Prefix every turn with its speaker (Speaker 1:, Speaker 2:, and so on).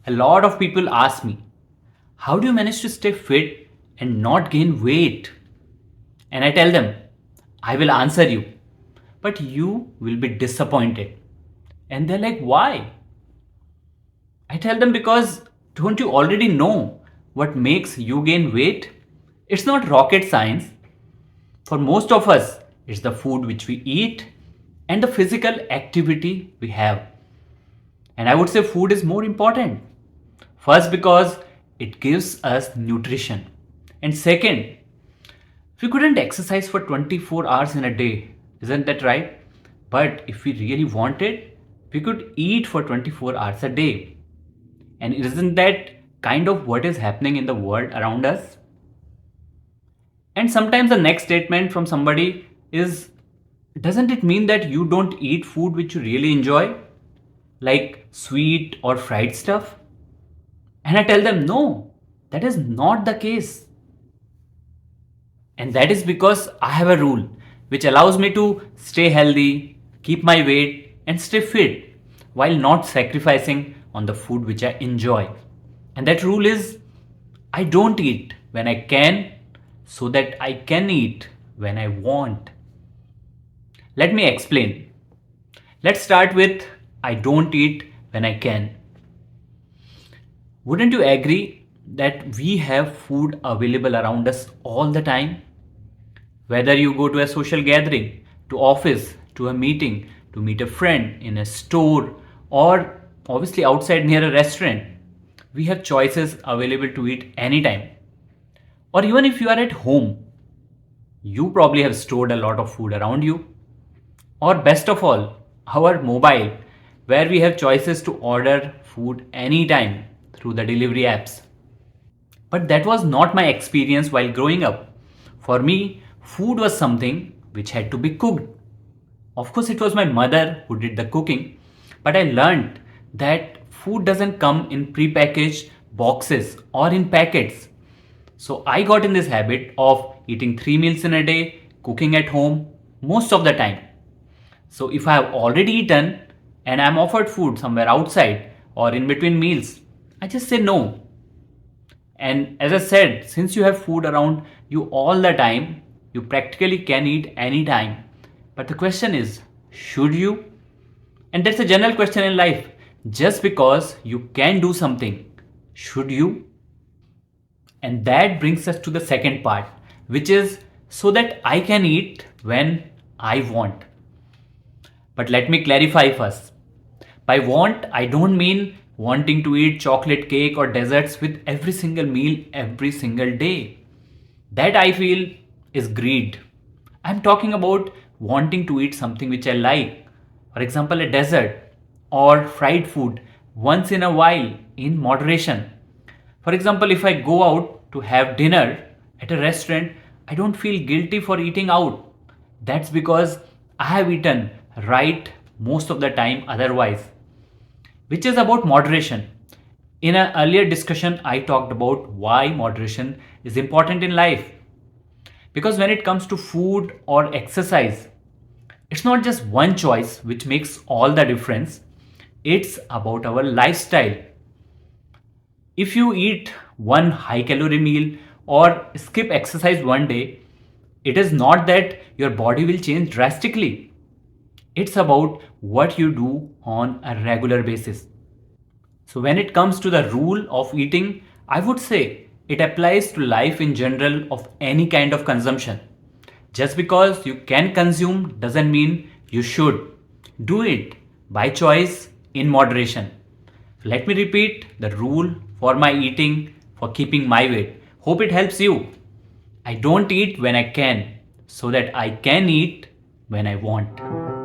Speaker 1: A lot of people ask me, how do you manage to stay fit and not gain weight? And I tell them, I will answer you, but you will be disappointed. And they're like, why? I tell them, because don't you already know what makes you gain weight? It's not rocket science. For most of us, it's the food which we eat and the physical activity we have. And I would say food is more important. First, because it gives us nutrition. And second, we couldn't exercise for 24 hours in a day. Isn't that right? But if we really wanted, we could eat for 24 hours a day. And isn't that kind of what is happening in the world around us? And sometimes the next statement from somebody is, doesn't it mean that you don't eat food which you really enjoy? Like sweet or fried stuff? And I tell them, no, that is not the case. And that is because I have a rule which allows me to stay healthy, keep my weight, and stay fit while not sacrificing on the food which I enjoy. And that rule is, I don't eat when I can so that I can eat when I want. Let me explain. Let's start with, I don't eat when I can. Wouldn't you agree that we have food available around us all the time? Whether you go to a social gathering, to office, to a meeting, to meet a friend in a store, or obviously outside near a restaurant, we have choices available to eat anytime. Or even if you are at home, you probably have stored a lot of food around you. Or best of all, our mobile, where we have choices to order food anytime through the delivery apps. But that was not my experience while growing up. For me, food was something which had to be cooked. Of course, it was my mother who did the cooking, but I learned that food doesn't come in prepackaged boxes or in packets. So I got in this habit of eating 3 meals in a day, cooking at home most of the time. So if I have already eaten and I'm offered food somewhere outside or in between meals, I just say no. And as I said, since you have food around you all the time, you practically can eat anytime. But the question is, should you? And that's a general question in life. Just because you can do something, should you? And that brings us to the second part, which is so that I can eat when I want. But let me clarify first. By want, I don't mean wanting to eat chocolate cake or desserts with every single meal every single day. That I feel is greed. I'm talking about wanting to eat something which I like. For example, a dessert or fried food once in a while in moderation. For example, if I go out to have dinner at a restaurant, I don't feel guilty for eating out. That's because I have eaten right most of the time otherwise, which is about moderation. In an earlier discussion, I talked about why moderation is important in life. Because when it comes to food or exercise, it's not just one choice which makes all the difference, it's about our lifestyle. If you eat one high calorie meal or skip exercise one day, it is not that your body will change drastically. It's about what you do on a regular basis. So, when it comes to the rule of eating, I would say it applies to life in general of any kind of consumption. Just because you can consume doesn't mean you should. Do it by choice in moderation. Let me repeat the rule for my eating for keeping my weight. Hope it helps you. I don't eat when I can, so that I can eat when I want.